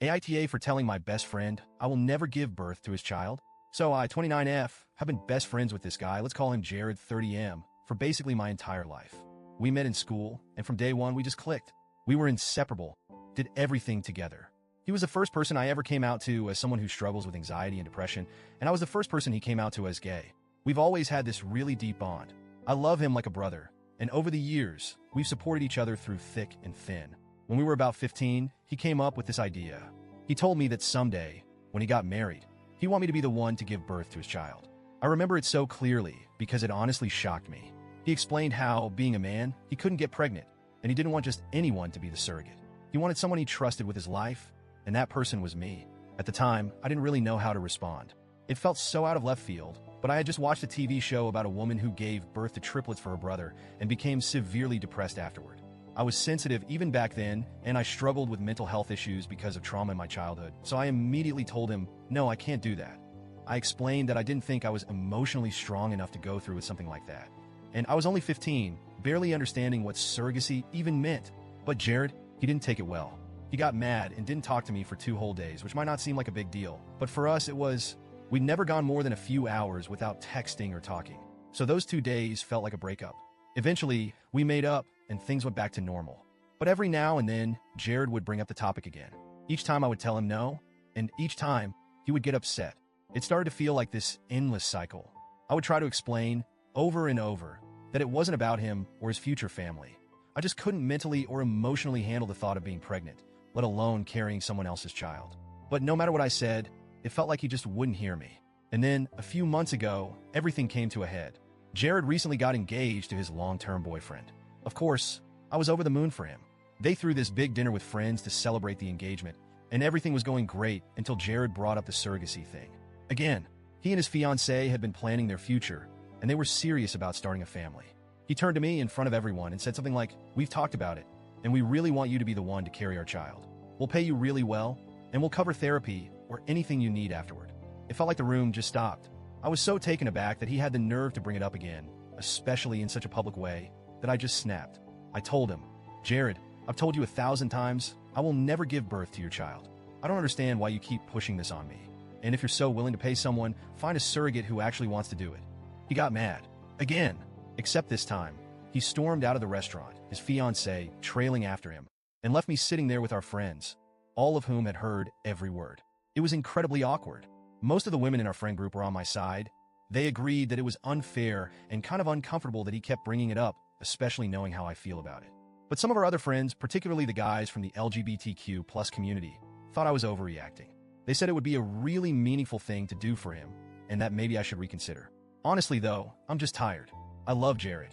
AITA for telling my best friend I will never give birth to his child. So I, 29F, have been best friends with this guy, let's call him Jared 30M, for basically my entire life. We met in school, and from day one we just clicked. We were inseparable, did everything together. He was the first person I ever came out to as someone who struggles with anxiety and depression, and I was the first person he came out to as gay. We've always had this really deep bond. I love him like a brother, and over the years, we've supported each other through thick and thin. When we were about 15, he came up with this idea. He told me that someday, when he got married, he wanted me to be the one to give birth to his child. I remember it so clearly because it honestly shocked me. He explained how, being a man, he couldn't get pregnant, and he didn't want just anyone to be the surrogate. He wanted someone he trusted with his life, and that person was me. At the time, I didn't really know how to respond. It felt so out of left field, but I had just watched a TV show about a woman who gave birth to triplets for her brother and became severely depressed afterward. I was sensitive even back then, and I struggled with mental health issues because of trauma in my childhood, so I immediately told him, no, I can't do that. I explained that I didn't think I was emotionally strong enough to go through with something like that. And I was only 15, barely understanding what surrogacy even meant. But Jared, he didn't take it well. He got mad and didn't talk to me for 2 whole days, which might not seem like a big deal. But for us, we'd never gone more than a few hours without texting or talking. So those 2 days felt like a breakup. Eventually, we made up and things went back to normal. But every now and then, Jared would bring up the topic again. Each time I would tell him no, and each time he would get upset. It started to feel like this endless cycle. I would try to explain over and over that it wasn't about him or his future family. I just couldn't mentally or emotionally handle the thought of being pregnant, let alone carrying someone else's child. But no matter what I said, it felt like he just wouldn't hear me. And then, a few months ago, everything came to a head. Jared recently got engaged to his long-term boyfriend. Of course, I was over the moon for him. They threw this big dinner with friends to celebrate the engagement, and everything was going great until Jared brought up the surrogacy thing. Again, he and his fiancée had been planning their future, and they were serious about starting a family. He turned to me in front of everyone and said something like, "We've talked about it, and we really want you to be the one to carry our child. We'll pay you really well, and we'll cover therapy or anything you need afterward." It felt like the room just stopped. I was so taken aback that he had the nerve to bring it up again, especially in such a public way, that I just snapped. I told him, "Jared, I've told you 1,000 times, I will never give birth to your child. I don't understand why you keep pushing this on me. And if you're so willing to pay someone, find a surrogate who actually wants to do it." He got mad. Again. Except this time, he stormed out of the restaurant, his fiancée trailing after him, and left me sitting there with our friends, all of whom had heard every word. It was incredibly awkward. Most of the women in our friend group were on my side. They agreed that it was unfair and kind of uncomfortable that he kept bringing it up, especially knowing how I feel about it. But some of our other friends, particularly the guys from the LGBTQ+ community, thought I was overreacting. They said it would be a really meaningful thing to do for him, and that maybe I should reconsider. Honestly though, I'm just tired. I love Jared.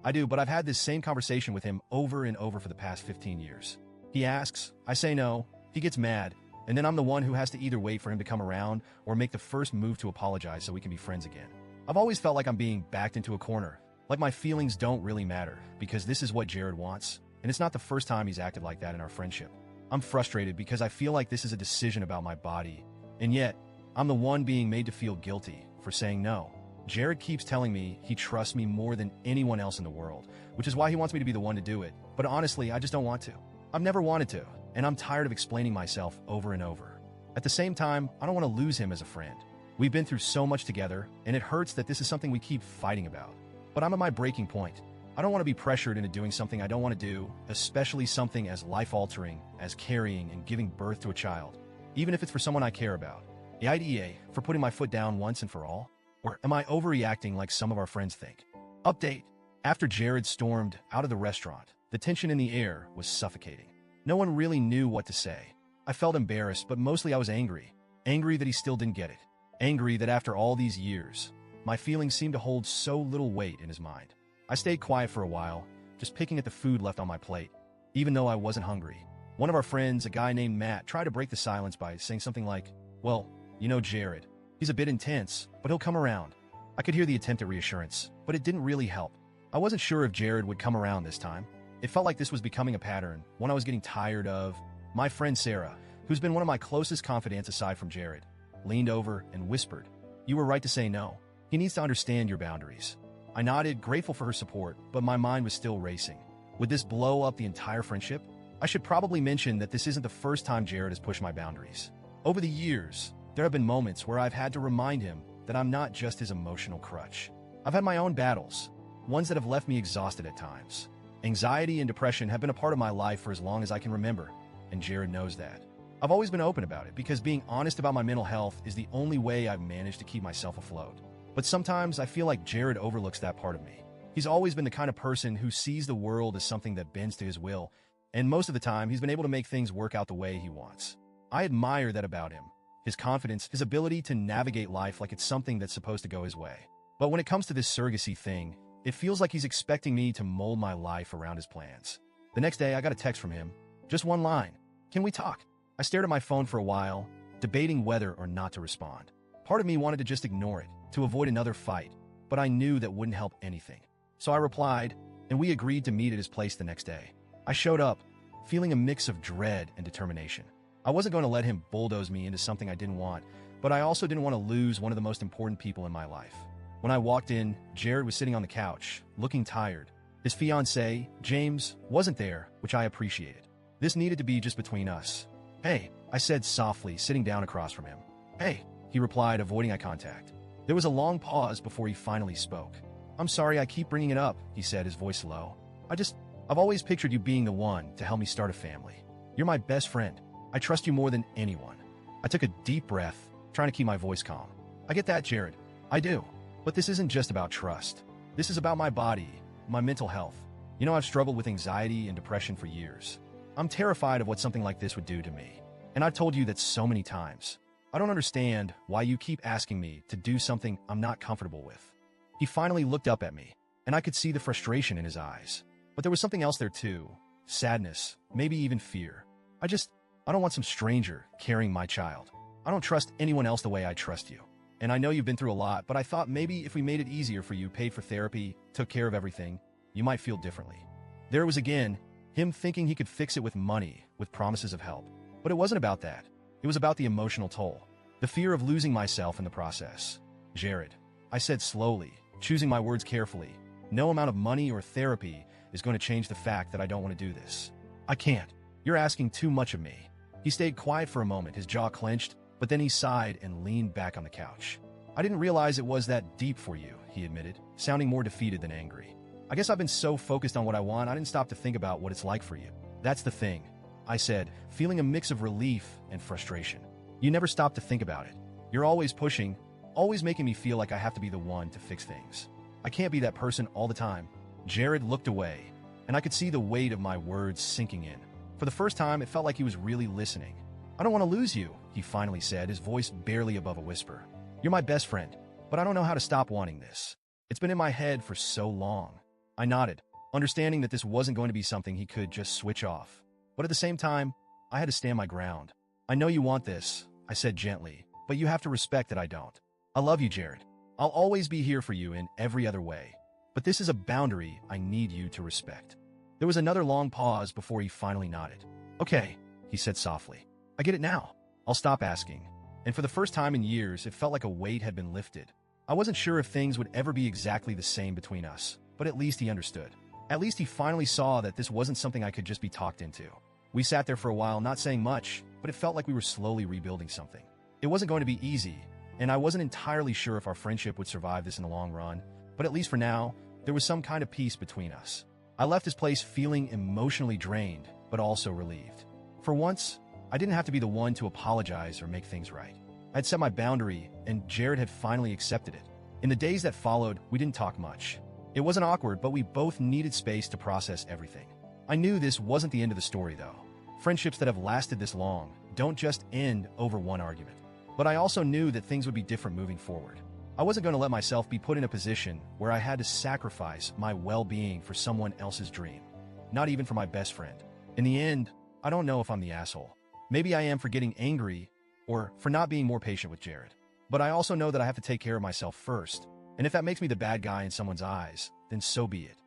I do, but I've had this same conversation with him over and over for the past 15 years. He asks, I say no, he gets mad, and then I'm the one who has to either wait for him to come around or make the first move to apologize so we can be friends again. I've always felt like I'm being backed into a corner, like my feelings don't really matter, because this is what Jared wants, and it's not the first time he's acted like that in our friendship. I'm frustrated because I feel like this is a decision about my body, and yet, I'm the one being made to feel guilty for saying no. Jared keeps telling me he trusts me more than anyone else in the world, which is why he wants me to be the one to do it, but honestly, I just don't want to. I've never wanted to, and I'm tired of explaining myself over and over. At the same time, I don't want to lose him as a friend. We've been through so much together, and it hurts that this is something we keep fighting about. But I'm at my breaking point. I don't want to be pressured into doing something I don't want to do, especially something as life-altering as carrying and giving birth to a child, even if it's for someone I care about. The IDEA for putting my foot down once and for all? Or am I overreacting like some of our friends think? Update. After Jared stormed out of the restaurant, the tension in the air was suffocating. No one really knew what to say. I felt embarrassed, but mostly I was angry. Angry that he still didn't get it. Angry that after all these years, my feelings seemed to hold so little weight in his mind. I stayed quiet for a while, just picking at the food left on my plate, even though I wasn't hungry. One of our friends, a guy named Matt, tried to break the silence by saying something like, "Well, you know Jared. He's a bit intense, but he'll come around." I could hear the attempt at reassurance, but it didn't really help. I wasn't sure if Jared would come around this time. It felt like this was becoming a pattern, one I was getting tired of. My friend Sarah, who's been one of my closest confidants aside from Jared, leaned over and whispered, "You were right to say no. He needs to understand your boundaries." I nodded, grateful for her support, but my mind was still racing. Would this blow up the entire friendship? I should probably mention that this isn't the first time Jared has pushed my boundaries. Over the years, there have been moments where I've had to remind him that I'm not just his emotional crutch. I've had my own battles, ones that have left me exhausted at times. Anxiety and depression have been a part of my life for as long as I can remember, and Jared knows that. I've always been open about it because being honest about my mental health is the only way I've managed to keep myself afloat. But sometimes I feel like Jared overlooks that part of me. He's always been the kind of person who sees the world as something that bends to his will, and most of the time he's been able to make things work out the way he wants. I admire that about him. His confidence, his ability to navigate life like it's something that's supposed to go his way. But when it comes to this surrogacy thing, it feels like he's expecting me to mold my life around his plans. The next day, I got a text from him. Just one line. Can we talk? I stared at my phone for a while, debating whether or not to respond. Part of me wanted to just ignore it, to avoid another fight, but I knew that wouldn't help anything. So I replied, and we agreed to meet at his place the next day. I showed up, feeling a mix of dread and determination. I wasn't going to let him bulldoze me into something I didn't want, but I also didn't want to lose one of the most important people in my life. When I walked in, Jared was sitting on the couch, looking tired. His fiancé, James, wasn't there, which I appreciated. This needed to be just between us. Hey, I said softly, sitting down across from him. Hey, he replied, avoiding eye contact. There was a long pause before he finally spoke. I'm sorry I keep bringing it up, he said, his voice low. I've always pictured you being the one to help me start a family. You're my best friend. I trust you more than anyone. I took a deep breath, trying to keep my voice calm. I get that, Jared. I do. But this isn't just about trust. This is about my body, my mental health. You know, I've struggled with anxiety and depression for years. I'm terrified of what something like this would do to me. And I've told you that so many times. I don't understand why you keep asking me to do something I'm not comfortable with. He finally looked up at me, and I could see the frustration in his eyes. But there was something else there too. Sadness, maybe even fear. I don't want some stranger carrying my child. I don't trust anyone else the way I trust you. And I know you've been through a lot, but I thought maybe if we made it easier for you, paid for therapy, took care of everything, you might feel differently. There was again, him thinking he could fix it with money, with promises of help. But it wasn't about that. It was about the emotional toll, the fear of losing myself in the process. Jared, I said slowly, choosing my words carefully, no amount of money or therapy is going to change the fact that I don't want to do this. I can't. You're asking too much of me. He stayed quiet for a moment, his jaw clenched, but then he sighed and leaned back on the couch. I didn't realize it was that deep for you, he admitted, sounding more defeated than angry. I guess I've been so focused on what I want, I didn't stop to think about what it's like for you. That's the thing, I said, feeling a mix of relief and frustration. You never stop to think about it. You're always pushing, always making me feel like I have to be the one to fix things. I can't be that person all the time. Jared looked away, and I could see the weight of my words sinking in. For the first time, it felt like he was really listening. I don't want to lose you, he finally said, his voice barely above a whisper. You're my best friend, but I don't know how to stop wanting this. It's been in my head for so long. I nodded, understanding that this wasn't going to be something he could just switch off. But at the same time, I had to stand my ground. I know you want this, I said gently, but you have to respect that I don't. I love you, Jared. I'll always be here for you in every other way. But this is a boundary I need you to respect. There was another long pause before he finally nodded. Okay, he said softly. I get it now. I'll stop asking. And for the first time in years, it felt like a weight had been lifted. I wasn't sure if things would ever be exactly the same between us, but at least he understood. At least he finally saw that this wasn't something I could just be talked into. We sat there for a while, not saying much, but it felt like we were slowly rebuilding something. It wasn't going to be easy, and I wasn't entirely sure if our friendship would survive this in the long run, but at least for now, there was some kind of peace between us. I left his place feeling emotionally drained, but also relieved. For once, I didn't have to be the one to apologize or make things right. I'd set my boundary, and Jared had finally accepted it. In the days that followed, we didn't talk much. It wasn't awkward, but we both needed space to process everything. I knew this wasn't the end of the story, though. Friendships that have lasted this long don't just end over one argument. But I also knew that things would be different moving forward. I wasn't going to let myself be put in a position where I had to sacrifice my well-being for someone else's dream. Not even for my best friend. In the end, I don't know if I'm the asshole. Maybe I am for getting angry or for not being more patient with Jared. But I also know that I have to take care of myself first. And if that makes me the bad guy in someone's eyes, then so be it.